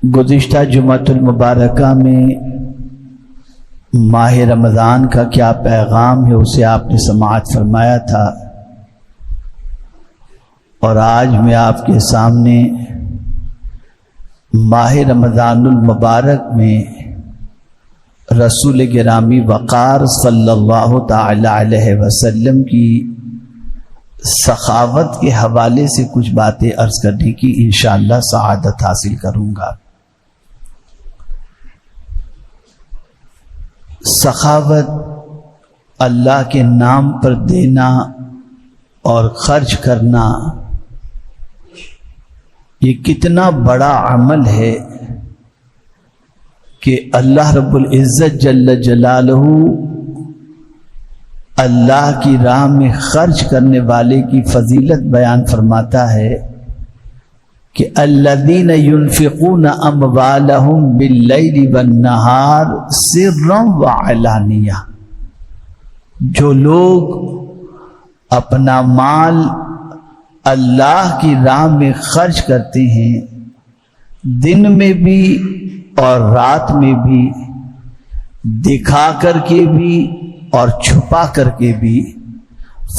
گزشتہ جمعۃ المبارکہ میں ماہ رمضان کا کیا پیغام ہے اسے آپ نے سماعت فرمایا تھا، اور آج میں آپ کے سامنے ماہ رمضان المبارک میں رسول گرامی وقار صلی اللہ تعالی علیہ وسلم کی سخاوت کے حوالے سے کچھ باتیں عرض کرنے کی انشاءاللہ سعادت حاصل کروں گا۔ سخاوت اللہ کے نام پر دینا اور خرچ کرنا یہ کتنا بڑا عمل ہے کہ اللہ رب العزت جل جلالہ اللہ کی راہ میں خرچ کرنے والے کی فضیلت بیان فرماتا ہے کہ الذین ينفقون اموالهم باللیل والنہار سرا وعلانیہ، جو لوگ اپنا مال اللہ کی راہ میں خرچ کرتے ہیں دن میں بھی اور رات میں بھی، دکھا کر کے بھی اور چھپا کر کے بھی،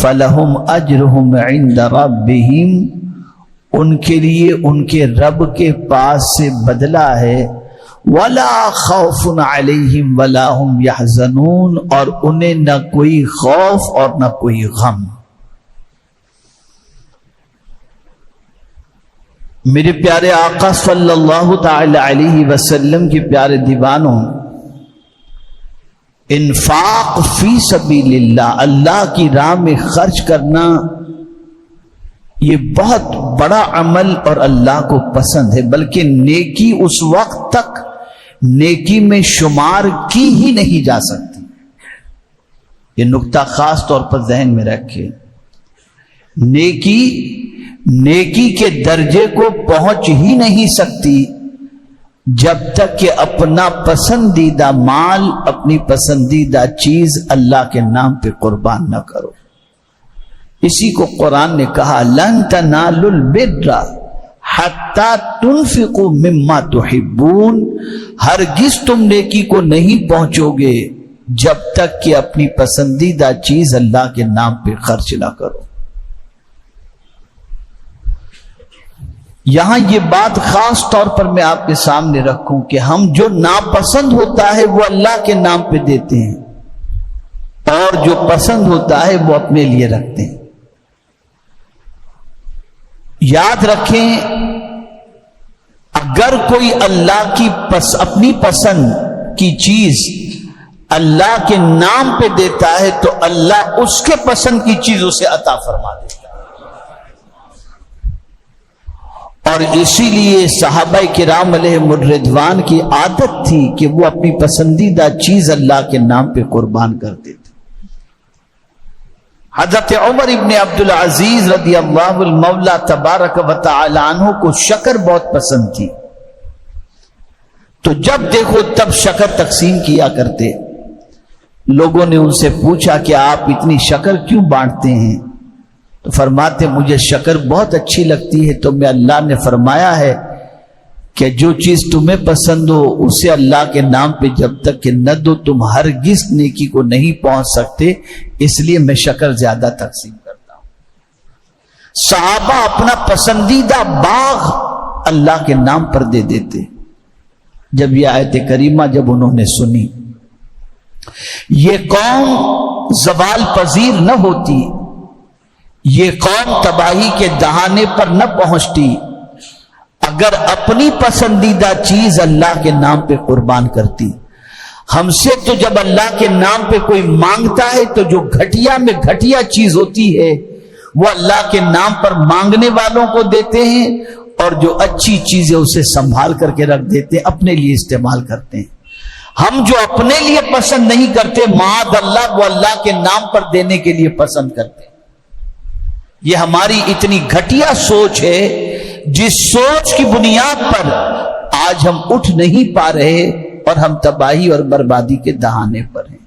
فلہم اجرہم عند ربہم، ان کے لیے ان کے رب کے پاس سے بدلہ ہے، ولا خوف علیہم ولا ہم یحزنون، اور انہیں نہ کوئی خوف اور نہ کوئی غم۔ میرے پیارے آقا صلی اللہ تعالی علیہ وسلم کے پیارے دیوانوں، انفاق فی سبیل اللہ، اللہ کی راہ میں خرچ کرنا یہ بہت بڑا عمل اور اللہ کو پسند ہے، بلکہ نیکی اس وقت تک نیکی میں شمار کی ہی نہیں جا سکتی۔ یہ نقطہ خاص طور پر ذہن میں رکھیں، نیکی کے درجے کو پہنچ ہی نہیں سکتی جب تک کہ اپنا پسندیدہ مال، اپنی پسندیدہ چیز اللہ کے نام پہ قربان نہ کرو۔ اسی کو قرآن نے کہا لن تنالوا البر حتی تنفقوا مما تحبون، ہرگز تم نیکی کو نہیں پہنچو گے جب تک کہ اپنی پسندیدہ چیز اللہ کے نام پہ خرچ نہ کرو۔ یہاں یہ بات خاص طور پر میں آپ کے سامنے رکھوں کہ ہم جو ناپسند ہوتا ہے وہ اللہ کے نام پہ دیتے ہیں، اور جو پسند ہوتا ہے وہ اپنے لیے رکھتے ہیں۔ یاد رکھیں، اگر کوئی اللہ کی اپنی پسند کی چیز اللہ کے نام پہ دیتا ہے تو اللہ اس کے پسند کی چیز اسے عطا فرما دیتا ہے۔ اور اسی لیے صحابہ کرام علیہم الرضوان کی عادت تھی کہ وہ اپنی پسندیدہ چیز اللہ کے نام پہ قربان کرتے تھے۔ حضرت عمر ابن عبدالعزیز رضی اللہ المولا تبارک و تعالی عنہ کو شکر بہت پسند تھی، تو جب دیکھو تب شکر تقسیم کیا کرتے۔ لوگوں نے ان سے پوچھا کہ آپ اتنی شکر کیوں بانٹتے ہیں؟ تو فرماتے مجھے شکر بہت اچھی لگتی ہے، تو میں اللہ نے فرمایا ہے کہ جو چیز تمہیں پسند ہو اسے اللہ کے نام پہ جب تک کہ نہ دو تم ہرگز نیکی کو نہیں پہنچ سکتے، اس لیے میں شکر زیادہ تقسیم کرتا ہوں۔ صحابہ اپنا پسندیدہ باغ اللہ کے نام پر دے دیتے۔ جب یہ آیت کریمہ جب انہوں نے سنی، یہ قوم زوال پذیر نہ ہوتی، یہ قوم تباہی کے دہانے پر نہ پہنچتی اگر اپنی پسندیدہ چیز اللہ کے نام پہ قربان کرتی۔ ہم سے تو جب اللہ کے نام پہ کوئی مانگتا ہے تو جو گھٹیا میں گھٹیا چیز ہوتی ہے وہ اللہ کے نام پر مانگنے والوں کو دیتے ہیں، اور جو اچھی چیزیں اسے سنبھال کر کے رکھ دیتے ہیں، اپنے لیے استعمال کرتے ہیں۔ ہم جو اپنے لیے پسند نہیں کرتے معاذ اللہ وہ اللہ کے نام پر دینے کے لیے پسند کرتے ہیں۔ یہ ہماری اتنی گھٹیا سوچ ہے، جس سوچ کی بنیاد پر آج ہم اٹھ نہیں پا رہے اور ہم تباہی اور بربادی کے دہانے پر ہیں۔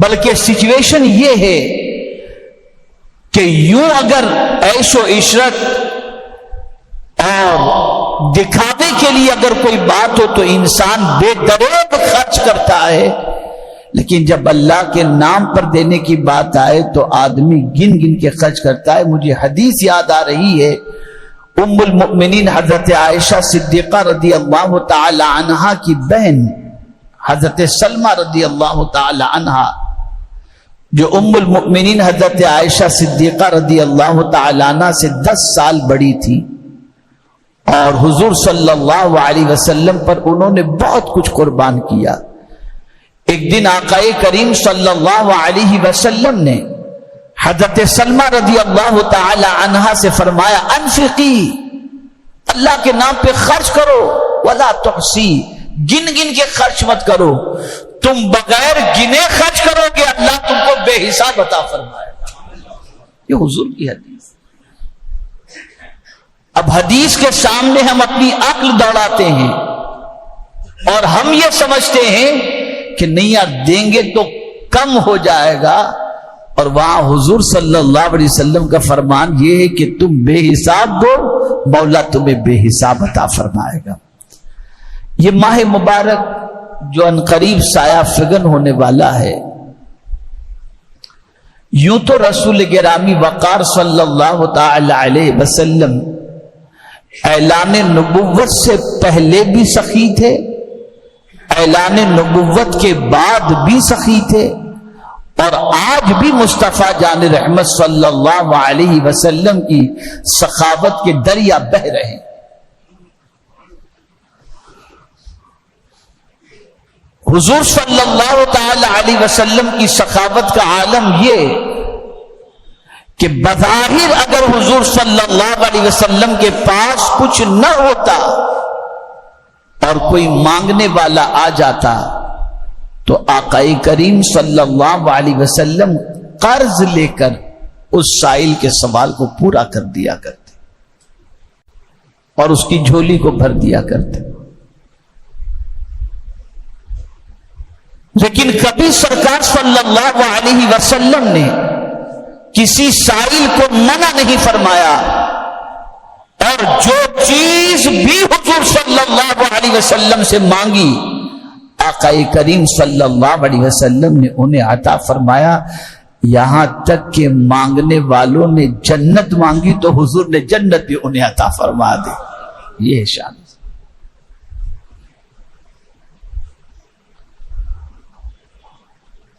بلکہ سچویشن یہ ہے کہ یوں اگر عیش و عشرت اور دکھاوے کے لیے اگر کوئی بات ہو تو انسان بے دریغ خرچ کرتا ہے، لیکن جب اللہ کے نام پر دینے کی بات آئے تو آدمی گن گن کے خرچ کرتا ہے۔ مجھے حدیث یاد آ رہی ہے، ام المؤمنین حضرت عائشہ صدیقہ رضی اللہ تعالی عنہا کی بہن حضرت سلمہ رضی اللہ تعالی عنہا، جو ام المؤمنین حضرت عائشہ صدیقہ رضی اللہ تعالی عنہا سے 10 سال بڑی تھی، اور حضور صلی اللہ علیہ وسلم پر انہوں نے بہت کچھ قربان کیا۔ ایک دن آقا کریم صلی اللہ علیہ وسلم نے حضرت سلمہ رضی اللہ تعالی عنہا سے فرمایا، انفقی، اللہ کے نام پہ خرچ کرو، ولا تحسی، گن گن کے خرچ مت کرو، تم بغیر گنے خرچ کرو گے اللہ تم کو بے حساب عطا فرمائے گا۔ یہ حضور کی حدیث۔ اب حدیث کے سامنے ہم اپنی عقل دوڑاتے ہیں اور ہم یہ سمجھتے ہیں کہ نہیں یار دیں گے تو کم ہو جائے گا، اور وہاں حضور صلی اللہ علیہ وسلم کا فرمان یہ ہے کہ تم بے حساب دو، مولا تمہیں بے حساب عطا فرمائے گا۔ یہ ماہ مبارک جو عنقریب سایہ فگن ہونے والا ہے، یوں تو رسول گرامی وقار صلی اللہ تعالی علیہ وسلم اعلان نبوت سے پہلے بھی سخی تھے، اعلان نبوت کے بعد بھی سخی تھے، اور آج بھی مصطفیٰ جان رحمت صلی اللہ علیہ وسلم کی سخاوت کے دریا بہ رہے ہیں۔ حضور صلی اللہ تعالی علیہ وسلم کی سخاوت کا عالم یہ کہ بظاہر اگر حضور صلی اللہ علیہ وسلم کے پاس کچھ نہ ہوتا اور کوئی مانگنے والا آ جاتا تو آقا کریم صلی اللہ علیہ وسلم قرض لے کر اس سائل کے سوال کو پورا کر دیا کرتے اور اس کی جھولی کو بھر دیا کرتے۔ لیکن کبھی سرکار صلی اللہ علیہ وسلم نے کسی سائل کو منع نہیں فرمایا، اور جو چیز بھی حضور صلی اللہ علیہ وسلم سے مانگی آقا کریم صلی اللہ علیہ وسلم نے انہیں عطا فرمایا، یہاں تک کہ مانگنے والوں نے جنت مانگی تو حضور نے جنت بھی انہیں عطا فرما دی۔ یہ شان۔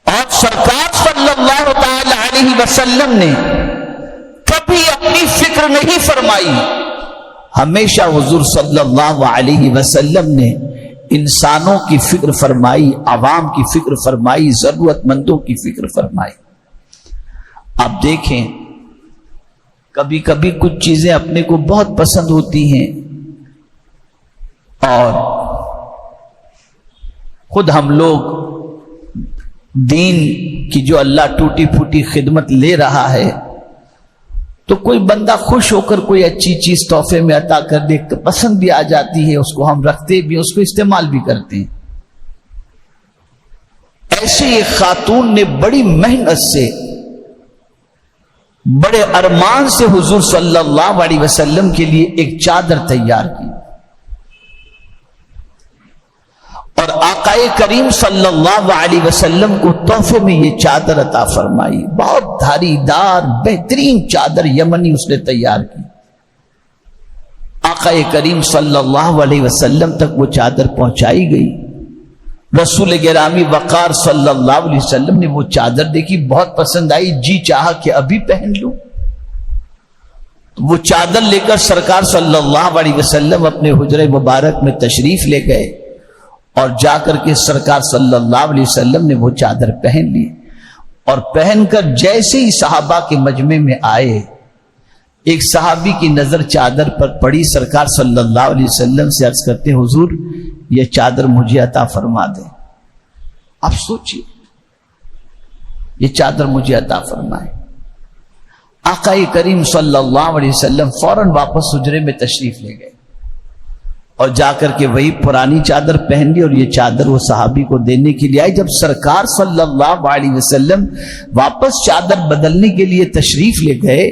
اور سرکار صلی اللہ تعالی علیہ وسلم نے کبھی اپنی فکر نہیں فرمائی، ہمیشہ حضور صلی اللہ علیہ وسلم نے انسانوں کی فکر فرمائی، عوام کی فکر فرمائی، ضرورت مندوں کی فکر فرمائی۔ آپ دیکھیں کبھی کبھی کچھ چیزیں اپنے کو بہت پسند ہوتی ہیں اور خود ہم لوگ دین کی جو اللہ ٹوٹی پھوٹی خدمت لے رہا ہے تو کوئی بندہ خوش ہو کر کوئی اچھی چیز تحفے میں عطا کر دے، پسند بھی آ جاتی ہے، اس کو ہم رکھتے بھی، اس کو استعمال بھی کرتے ہیں۔ ایسے ایک خاتون نے بڑی محنت سے، بڑے ارمان سے حضور صلی اللہ علیہ وسلم کے لیے ایک چادر تیار کی، اور آقا کریم صلی اللہ علیہ وسلم کو تحفے میں یہ چادر عطا فرمائی۔ بہت دھاری دار بہترین چادر یمنی اس نے تیار کی۔ آقا کریم صلی اللہ علیہ وسلم تک وہ چادر پہنچائی گئی۔ رسول گرامی وقار صلی اللہ علیہ وسلم نے وہ چادر دیکھی، بہت پسند آئی، جی چاہا کہ ابھی پہن لوں۔ وہ چادر لے کر سرکار صلی اللہ علیہ وسلم اپنے حجرہ مبارک میں تشریف لے گئے، اور جا کر کے سرکار صلی اللہ علیہ وسلم نے وہ چادر پہن لی، اور پہن کر جیسے ہی صحابہ کے مجمع میں آئے، ایک صحابی کی نظر چادر پر پڑی، سرکار صلی اللہ علیہ وسلم سے عرض کرتے، حضور یہ چادر مجھے عطا فرما دیں۔ اب سوچئے، یہ چادر مجھے عطا فرمائے۔ آقا کریم صلی اللہ علیہ وسلم فوراً واپس حجرے میں تشریف لے گئے اور جا کر کے وہی پرانی چادر پہن لی، اور یہ چادر وہ صحابی کو دینے کے لیے آئی۔ جب سرکار صلی اللہ علیہ وسلم واپس چادر بدلنے کے لیے تشریف لے گئے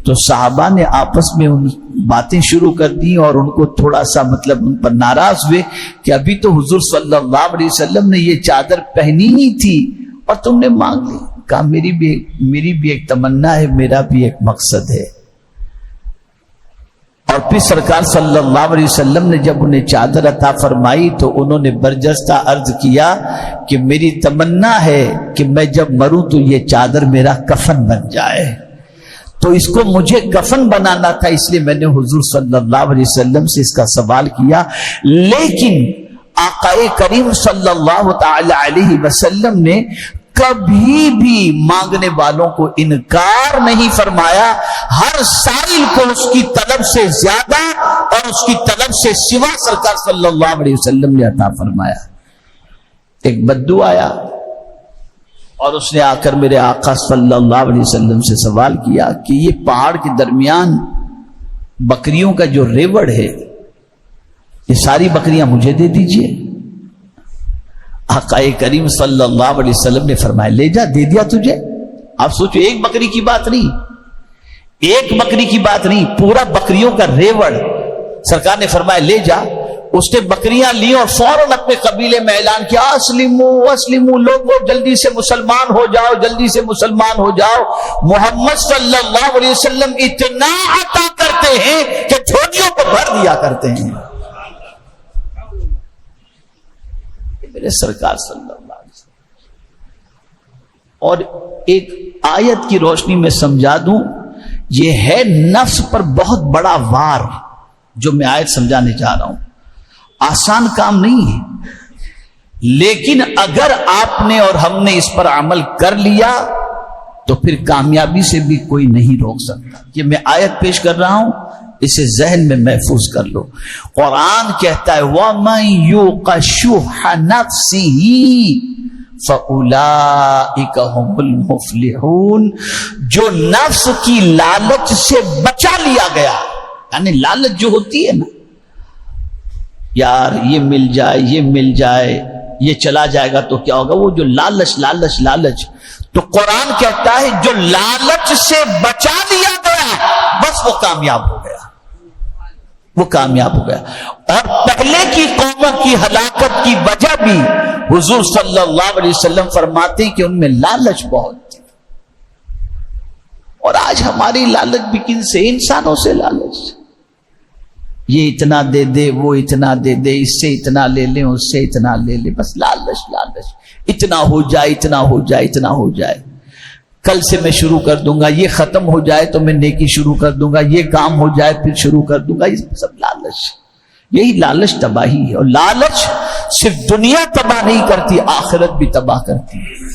تو صحابہ نے آپس میں ان باتیں شروع کر دی اور ان کو تھوڑا سا مطلب ان پر ناراض ہوئے کہ ابھی تو حضور صلی اللہ علیہ وسلم نے یہ چادر پہنی ہی تھی اور تم نے مانگ لی. کہا میری بھی ایک تمنا ہے, میرا بھی ایک مقصد ہے. اور پھر سرکار صلی اللہ علیہ وسلم نے جب انہیں چادر عطا فرمائی تو انہوں نے برجستہ عرض کیا کہ میری تمنا ہے کہ میں جب مروں تو یہ چادر میرا کفن بن جائے. تو اس کو مجھے کفن بنانا تھا, اس لیے میں نے حضور صلی اللہ علیہ وسلم سے اس کا سوال کیا. لیکن آقا کریم صلی اللہ تعالی علیہ وسلم نے کبھی بھی مانگنے والوں کو انکار نہیں فرمایا. ہر سائل کو اس کی طلب سے زیادہ اور اس کی طلب سے سوا سرکار صلی اللہ علیہ وسلم نے عطا فرمایا. ایک بدو آیا اور اس نے آ کر میرے آقا صلی اللہ علیہ وسلم سے سوال کیا کہ یہ پہاڑ کے درمیان بکریوں کا جو ریوڑ ہے یہ ساری بکریاں مجھے دے دیجئے. آقا کریم صلی اللہ علیہ وسلم نے فرمایا لے جا, دے دیا تجھے. آپ سوچو ایک بکری کی بات نہیں, ایک بکری کی بات نہیں, پورا بکریوں کا ریوڑ سرکار نے فرمایا لے جا. اس نے بکریاں لی اور فوراً اپنے قبیلے میں اعلان کیا اسلمو اسلمو, لوگوں جلدی سے مسلمان ہو جاؤ, جلدی سے مسلمان ہو جاؤ. محمد صلی اللہ علیہ وسلم اتنا عطا کرتے ہیں کہ جھولیوں کو بھر دیا کرتے ہیں. میرے سرکار صلی اللہ علیہ وسلم. اور ایک آیت کی روشنی میں سمجھا دوں, یہ ہے نفس پر بہت بڑا وار جو میں آیت سمجھانے جا رہا ہوں. آسان کام نہیں ہے, لیکن اگر آپ نے اور ہم نے اس پر عمل کر لیا تو پھر کامیابی سے بھی کوئی نہیں روک سکتا. یہ میں آیت پیش کر رہا ہوں, اسے ذہن میں محفوظ کر لو. قرآن کہتا ہے وَمَن يُوقَ شُحَّ نَفْسِهِ فَأُولَئِكَ هُمُ الْمُفْلِحُونَ. جو نفس کی لالچ سے بچا لیا گیا, یعنی لالچ جو ہوتی ہے نا, یار یہ مل جائے, یہ مل جائے, یہ چلا جائے گا تو کیا ہوگا, وہ جو لالچ لالچ لالچ, تو قرآن کہتا ہے جو لالچ سے بچا لیا گیا بس وہ کامیاب ہو گیا, وہ کامیاب ہو گیا. اور پہلے کی قوموں کی ہلاکت کی وجہ بھی حضور صلی اللہ علیہ وسلم فرماتے ہیں کہ ان میں لالچ بہت تھی. اور آج ہماری لالچ بھی کن سے, انسانوں سے لالچ. یہ اتنا دے دے, وہ اتنا دے دے, اس سے اتنا لے لیں, اس سے اتنا لے لیں, بس لالچ لالچ. اتنا ہو جائے, اتنا ہو جائے, اتنا ہو جائے, کل سے میں شروع کر دوں گا, یہ ختم ہو جائے تو میں نیکی شروع کر دوں گا, یہ کام ہو جائے پھر شروع کر دوں گا. یہ سب لالچ, یہی لالچ تباہی ہے. اور لالچ صرف دنیا تباہ نہیں کرتی, آخرت بھی تباہ کرتی ہے.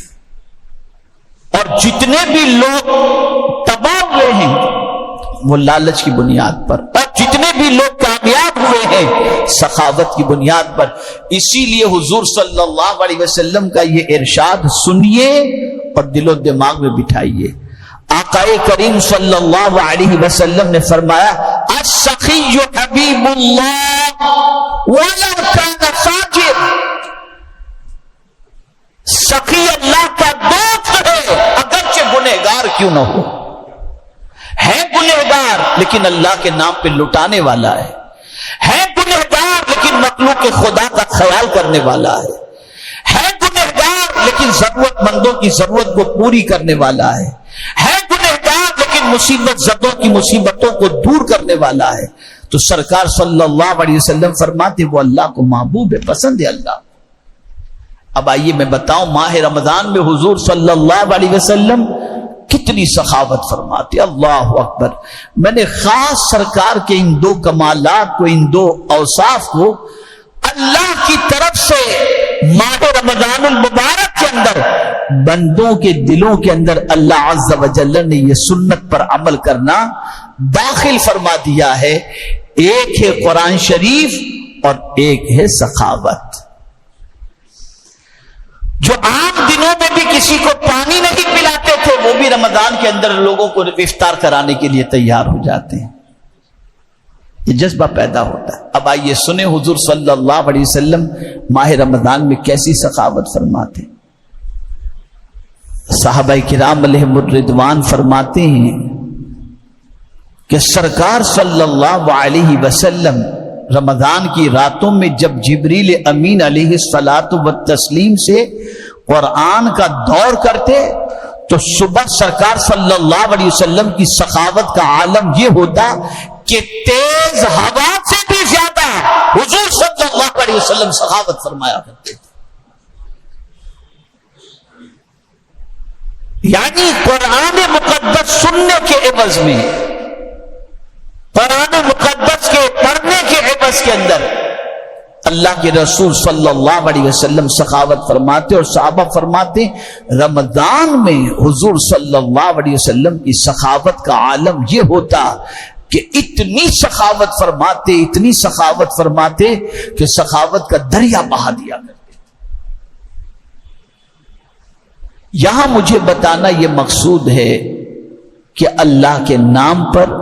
اور جتنے بھی لوگ تباہ ہوئے ہیں وہ لالچ کی بنیاد پر, اور جتنے بھی لوگ کامیاب ہوئے ہیں سخاوت کی بنیاد پر. اسی لیے حضور صلی اللہ علیہ وسلم کا یہ ارشاد سنیے اور دل و دماغ میں بٹھائیے. آقا کریم صلی اللہ علیہ وسلم نے فرمایا السخی حبیب اللہ ولو کان فاجر. سخی اللہ کا دوست ہے اگرچہ گنہگار کیوں نہ ہو. ہے گنہگار لیکن اللہ کے نام پہ لٹانے والا ہے گنہگار لیکن مخلوق خدا کا خیال کرنے والا ہے گنہگار لیکن ضرورت مندوں کی ضرورت کو پوری کرنے والا ہے گنہگار لیکن مصیبت زدوں کی مصیبتوں کو دور کرنے والا ہے. تو سرکار صلی اللہ علیہ وسلم فرماتے وہ اللہ کو محبوب ہے, پسند ہے اللہ. اب آئیے میں بتاؤں ماہ رمضان میں حضور صلی اللہ علیہ وسلم کتنی سخاوت فرماتے. اللہ اکبر. میں نے خاص سرکار کے ان دو کمالات کو, ان دو اوصاف کو اللہ کی طرف سے ماہ رمضان المبارک کے اندر بندوں کے دلوں کے اندر اللہ عز و جل نے یہ سنت پر عمل کرنا داخل فرما دیا ہے. ایک ہے قرآن شریف اور ایک ہے سخاوت. جو عام دنوں میں بھی کسی کو پانی نہیں پلاتے تھے وہ بھی رمضان کے اندر لوگوں کو افطار کرانے کے لیے تیار ہو جاتے ہیں. یہ جذبہ پیدا ہوتا ہے. اب آئیے سنیں حضور صلی اللہ علیہ وسلم ماہ رمضان میں کیسی سخاوت فرماتے. صحابہ کرام علیہم الرضوان فرماتے ہیں کہ سرکار صلی اللہ علیہ وسلم رمضان کی راتوں میں جب جبریل امین علیہ الصلاۃ والتسلیم سے قرآن کا دور کرتے تو صبح سرکار صلی اللہ علیہ وسلم کی سخاوت کا عالم یہ ہوتا کہ تیز ہوا سے بھی زیادہ حضور صلی اللہ علیہ وسلم سخاوت فرمایا کرتے تھے. یعنی قرآن مقدس سننے کے عوض میں، قرآن مقدس کے پڑھنے کے عوض کے اندر اللہ کے رسول صلی اللہ علیہ وسلم سخاوت فرماتے، اور صحابہ فرماتے رمضان میں حضور صلی اللہ علیہ وسلم کی سخاوت کا عالم یہ ہوتا کہ اتنی سخاوت فرماتے، اتنی سخاوت فرماتے کہ سخاوت کا دریا بہا دیا کرتے. یہاں مجھے بتانا یہ مقصود ہے کہ اللہ کے نام پر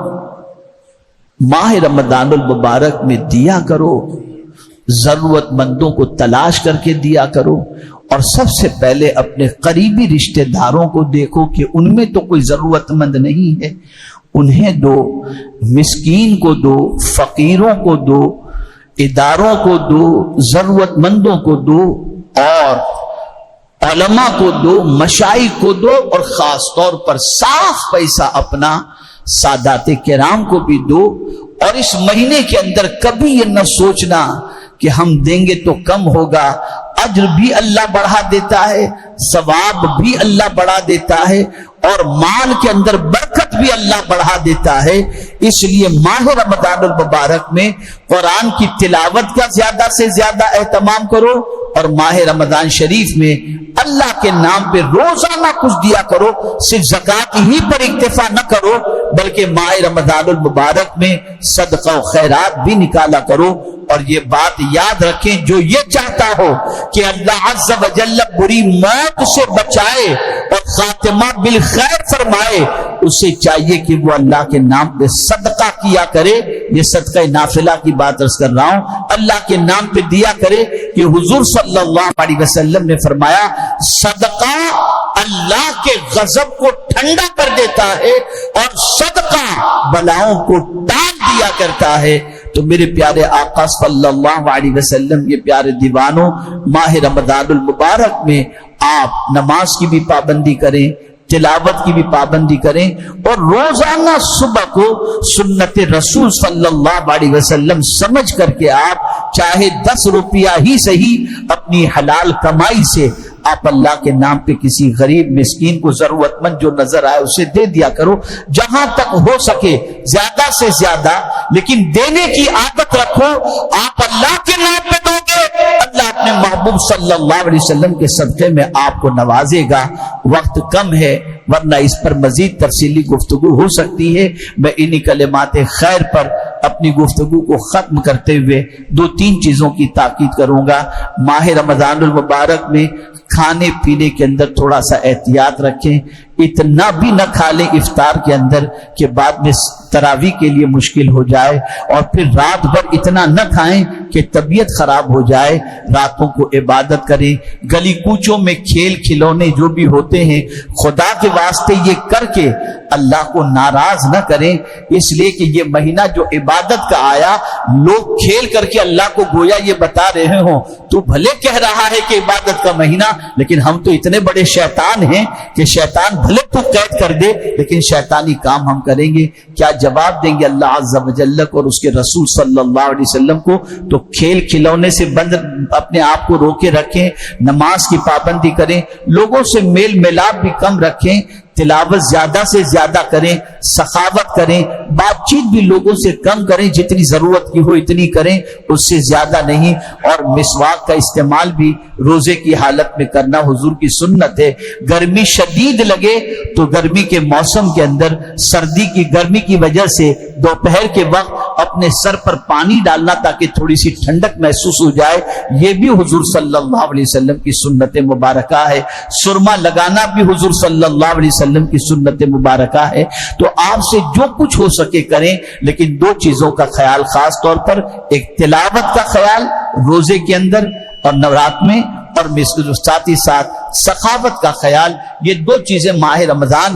ماہ رمضان المبارک میں دیا کرو، ضرورت مندوں کو تلاش کر کے دیا کرو، اور سب سے پہلے اپنے قریبی رشتہ داروں کو دیکھو کہ ان میں تو کوئی ضرورت مند نہیں ہے، انہیں دو، مسکین کو دو، فقیروں کو دو، اداروں کو دو، ضرورت مندوں کو دو، اور علماء کو دو، مشائخ کو دو، اور خاص طور پر صاف پیسہ اپنا سادات کرام کو بھی دو. اور اس مہینے کے اندر کبھی یہ نہ سوچنا کہ ہم دیں گے تو کم ہوگا، اجر بھی اللہ بڑھا دیتا ہے، ثواب بھی اللہ بڑھا دیتا ہے، اور مال کے اندر برکت بھی اللہ بڑھا دیتا ہے. اس لیے ماہ رمضان المبارک میں قرآن کی تلاوت کا زیادہ سے زیادہ اہتمام کرو، اور ماہ رمضان شریف میں اللہ کے نام پہ روزانہ کچھ دیا کرو. صرف زکوٰۃ ہی پر اکتفا نہ کرو بلکہ ماہ رمضان المبارک میں صدقہ و خیرات بھی نکالا کرو. اور یہ بات یاد رکھیں، جو یہ چاہتا ہو کہ اللہ عز و جل بری موت سے بچائے اور خاتمہ بالخیر فرمائے، اسے چاہیے کہ وہ اللہ کے نام پہ صدقہ کیا کرے. یہ صدقہ نافلہ کی بات عرض کر رہا ہوں، اللہ کے نام پہ دیا کرے. کہ حضور صلی اللہ علیہ وسلم نے فرمایا صدقہ اللہ کے غضب کو ٹھنڈا کر دیتا ہے اور صدقہ بلاؤں کو ٹال دیا کرتا ہے. تو میرے پیارے آقا صلی اللہ علیہ وسلم کے پیارے دیوانوں، ماہ رمضان المبارک میں آپ نماز کی بھی پابندی کریں، تلاوت کی بھی پابندی کریں، اور روزانہ صبح کو سنت رسول صلی اللہ علیہ وسلم سمجھ کر کے آپ چاہے 10 روپیہ ہی صحیح اپنی حلال کمائی سے آپ اللہ کے نام پہ کسی غریب مسکین کو ضرورت مند جو نظر آئے اسے دے دیا کرو، جہاں تک ہو سکے زیادہ سے زیادہ. لیکن دینے کی عادت رکھو. آپ اللہ کے نام پہ دو گے، اللہ اپنے محبوب صلی اللہ علیہ وسلم کے صدقے میں آپ کو نوازے گا. وقت کم ہے ورنہ اس پر مزید تفصیلی گفتگو ہو سکتی ہے. میں انہی کلمات خیر پر اپنی گفتگو کو ختم کرتے ہوئے 2-3 چیزوں کی تاکید کروں گا. ماہ رمضان المبارک میں کھانے پینے کے اندر تھوڑا سا احتیاط رکھیں. اتنا بھی نہ کھا لیں افطار کے اندر کہ بعد میں تراویح کے لیے مشکل ہو جائے، اور پھر رات بھر اتنا نہ کھائیں کہ طبیعت خراب ہو جائے. راتوں کو عبادت کریں. گلی کوچوں میں کھیل کھلونے جو بھی ہوتے ہیں خدا کے واسطے یہ کر کے اللہ کو ناراض نہ کریں. اس لیے کہ یہ مہینہ جو عبادت کا آیا، لوگ کھیل کر کے اللہ کو گویا یہ بتا رہے ہوں تو بھلے کہہ رہا ہے کہ عبادت کا مہینہ، لیکن ہم تو اتنے بڑے شیطان ہیں کہ شیطان بھلے تو قید کر دے لیکن شیطانی کام ہم کریں گے. کیا جواب دیں گے اللہ عز و جل کو اور اس کے رسول صلی اللہ علیہ وسلم کو؟ تو کھیل کھلونے سے بند اپنے آپ کو روکے رکھیں، نماز کی پابندی کریں، لوگوں سے میل ملاپ بھی کم رکھیں، تلاوت زیادہ سے زیادہ کریں، سخاوت کریں، بات چیت بھی لوگوں سے کم کریں، جتنی ضرورت کی ہو اتنی کریں، اس سے زیادہ نہیں. اور مسواک کا استعمال بھی روزے کی حالت میں کرنا حضور کی سنت ہے. گرمی شدید لگے تو گرمی کے موسم کے اندر سردی کی گرمی کی وجہ سے دوپہر کے وقت اپنے سر پر پانی ڈالنا تاکہ تھوڑی سی ٹھنڈک محسوس ہو جائے، یہ بھی حضور صلی اللہ علیہ وسلم کی سنت مبارکہ ہے. سرما لگانا بھی حضور صلی اللہ علیہ وسلم کی سنت مبارکہ ہے. تو آپ سے جو کچھ ہو سکے کریں، لیکن 2 چیزوں کا خیال خاص طور پر، ایک تلاوت کا خیال روزے کے اندر اور نورات میں، اور ساتھ ہی ساتھ سخاوت کا خیال. یہ 2 چیزیں ماہ رمضان